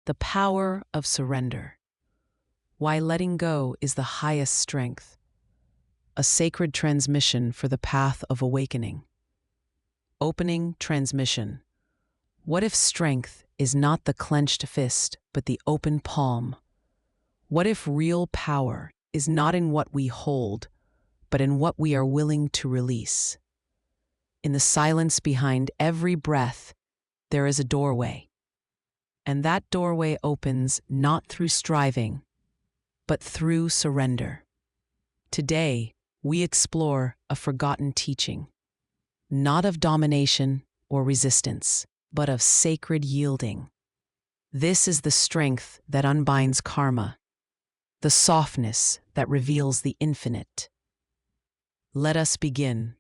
The power of surrender. Why letting go is the highest strength. A sacred transmission for the path of awakening. Opening transmission. What if strength is not the clenched fist, but the open palm? What if real power is not in what we hold, but in what we are willing to release? In the silence behind every breath, there is a doorway. And that doorway opens not through striving, but through surrender. Today, we explore a forgotten teaching, not of domination or resistance, but of sacred yielding. This is the strength that unbinds karma, the softness that reveals the infinite. Let us begin.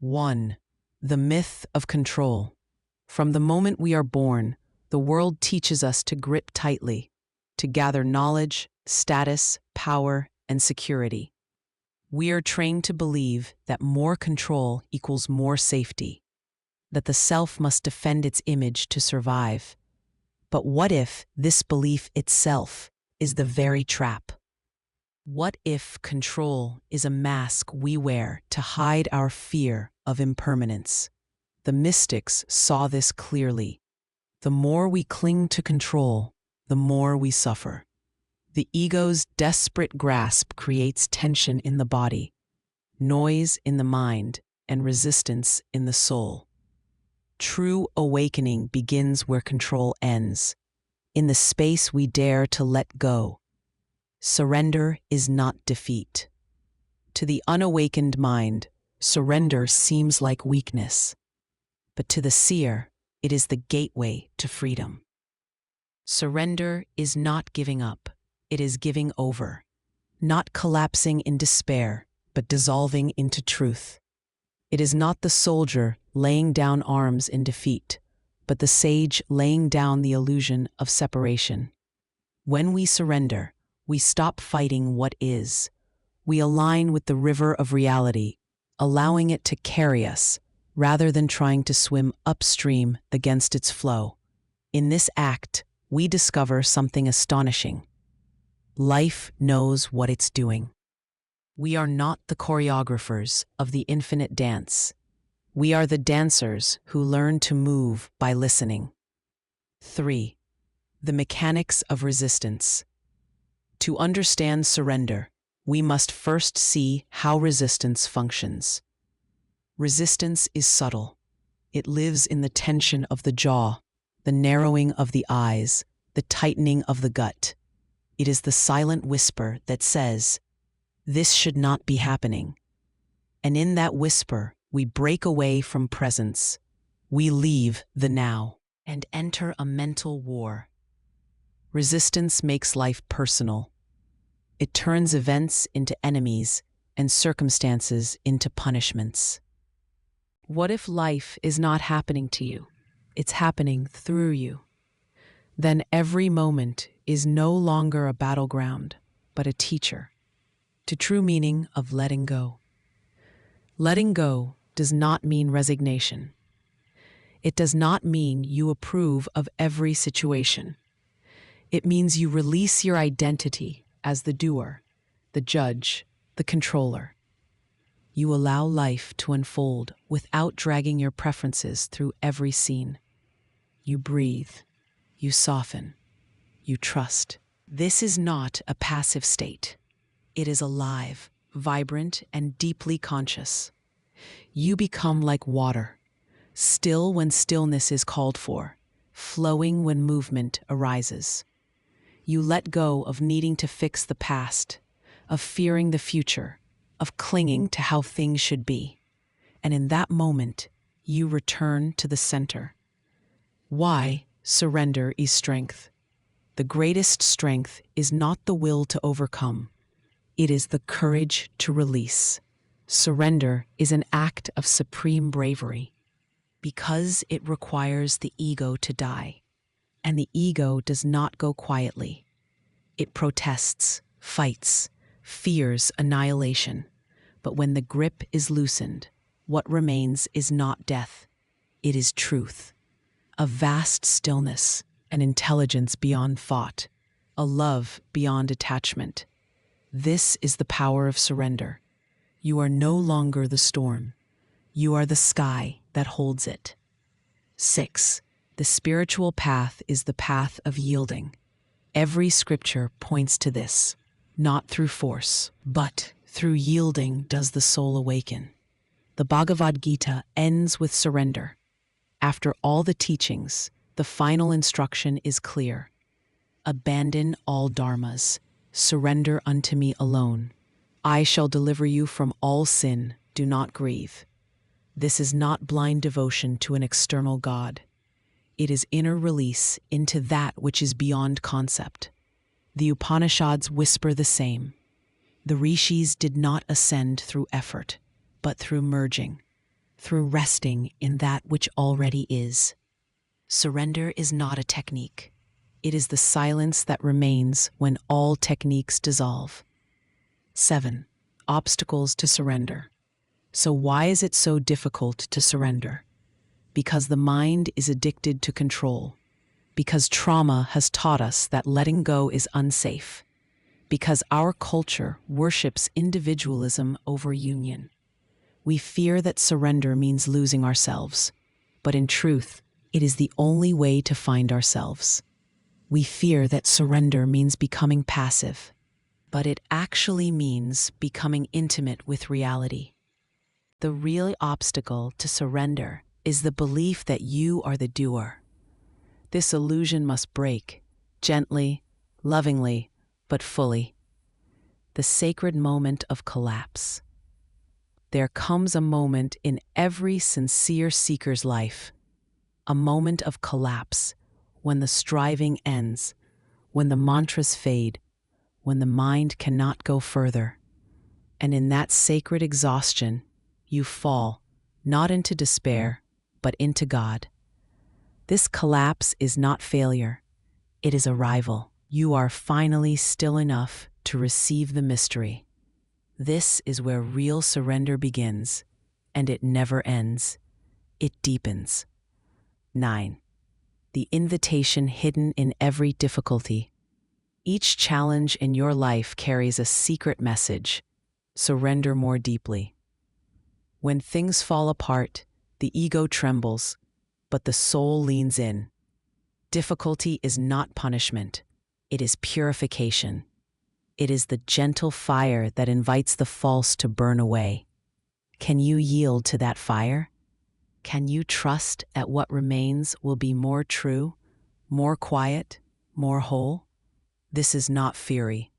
1. The myth of control. From the moment we are born, the world teaches us to grip tightly, to gather knowledge, status, power, and security. We are trained to believe that more control equals more safety, that the self must defend its image to survive. But what if this belief itself is the very trap? What if control is a mask we wear to hide our fear of impermanence? The mystics saw this clearly. The more we cling to control, the more we suffer. The ego's desperate grasp creates tension in the body, noise in the mind, and resistance in the soul. True awakening begins where control ends, in the space we dare to let go. Surrender is not defeat. To the unawakened mind, surrender seems like weakness, but to the seer, it is the gateway to freedom. Surrender is not giving up, it is giving over, not collapsing in despair, but dissolving into truth. It is not the soldier laying down arms in defeat, but the sage laying down the illusion of separation. When we surrender, we stop fighting what is. We align with the river of reality, allowing it to carry us, rather than trying to swim upstream against its flow. In this act, we discover something astonishing. Life knows what it's doing. We are not the choreographers of the infinite dance. We are the dancers who learn to move by listening. 3. The mechanics of resistance. To understand surrender, we must first see how resistance functions. Resistance is subtle. It lives in the tension of the jaw, the narrowing of the eyes, the tightening of the gut. It is the silent whisper that says, "This should not be happening." And in that whisper, we break away from presence. We leave the now and enter a mental war. Resistance makes life personal. It turns events into enemies and circumstances into punishments. What if life is not happening to you? It's happening through you. Then every moment is no longer a battleground, but a teacher. To true meaning of letting go. Letting go does not mean resignation. It does not mean you approve of every situation. It means you release your identity as the doer, the judge, the controller. You allow life to unfold without dragging your preferences through every scene. You breathe, you soften, you trust. This is not a passive state. It is alive, vibrant, and deeply conscious. You become like water, still when stillness is called for, flowing when movement arises. You let go of needing to fix the past, of fearing the future, of clinging to how things should be. And in that moment, you return to the center. Why surrender is strength? The greatest strength is not the will to overcome. It is the courage to release. Surrender is an act of supreme bravery because it requires the ego to die. And the ego does not go quietly. It protests, fights, fears annihilation. But when the grip is loosened, what remains is not death. It is truth, a vast stillness, an intelligence beyond thought, a love beyond attachment. This is the power of surrender. You are no longer the storm. You are the sky that holds it. 6. The spiritual path is the path of yielding. Every scripture points to this. Not through force, but through yielding does the soul awaken. The Bhagavad Gita ends with surrender. After all the teachings, the final instruction is clear. Abandon all dharmas. Surrender unto me alone. I shall deliver you from all sin. Do not grieve. This is not blind devotion to an external God. It is inner release into that which is beyond concept. The Upanishads whisper the same. The rishis did not ascend through effort, but through merging, through resting in that which already is. Surrender is not a technique. It is the silence that remains when all techniques dissolve. 7. Obstacles to surrender. So why is it so difficult to surrender? Because the mind is addicted to control. Because trauma has taught us that letting go is unsafe. Because our culture worships individualism over union. We fear that surrender means losing ourselves, but in truth, it is the only way to find ourselves. We fear that surrender means becoming passive, but it actually means becoming intimate with reality. The real obstacle to surrender is the belief that you are the doer. This illusion must break, gently, lovingly, but fully. The sacred moment of collapse. There comes a moment in every sincere seeker's life, a moment of collapse, when the striving ends, when the mantras fade, when the mind cannot go further. And in that sacred exhaustion, you fall, not into despair, but into God. This collapse is not failure. It is arrival. You are finally still enough to receive the mystery. This is where real surrender begins, and it never ends. It deepens. 9. The invitation hidden in every difficulty. Each challenge in your life carries a secret message. Surrender more deeply. When things fall apart, the ego trembles, but the soul leans in. Difficulty is not punishment. It is purification. It is the gentle fire that invites the false to burn away. Can you yield to that fire? Can you trust that what remains will be more true, more quiet, more whole? This is not fury.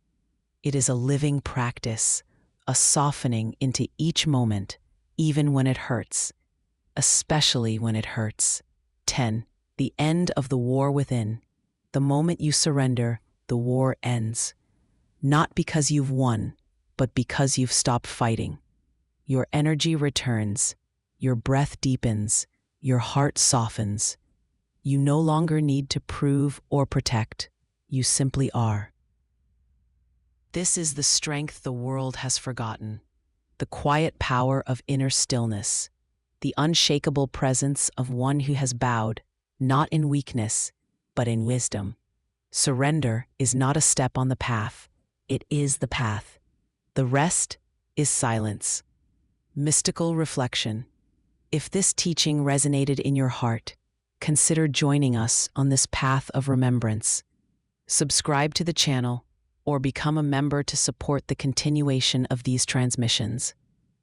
It is a living practice, a softening into each moment, even when it hurts, especially when it hurts. 10. The end of the war within. The moment you surrender, the war ends. Not because you've won, but because you've stopped fighting. Your energy returns, your breath deepens, your heart softens. You no longer need to prove or protect. You simply are. This is the strength the world has forgotten. The quiet power of inner stillness. The unshakable presence of one who has bowed, not in weakness, but in wisdom. Surrender is not a step on the path. It is the path. The rest is silence. Mystical reflection. If this teaching resonated in your heart, consider joining us on this path of remembrance. Subscribe to the channel or become a member to support the continuation of these transmissions.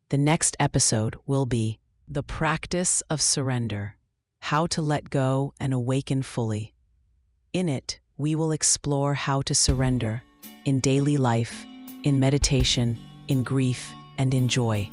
The next episode will be The Practice of Surrender: How to Let Go and Awaken Fully. In it, we will explore how to surrender in daily life, in meditation, in grief, and in joy.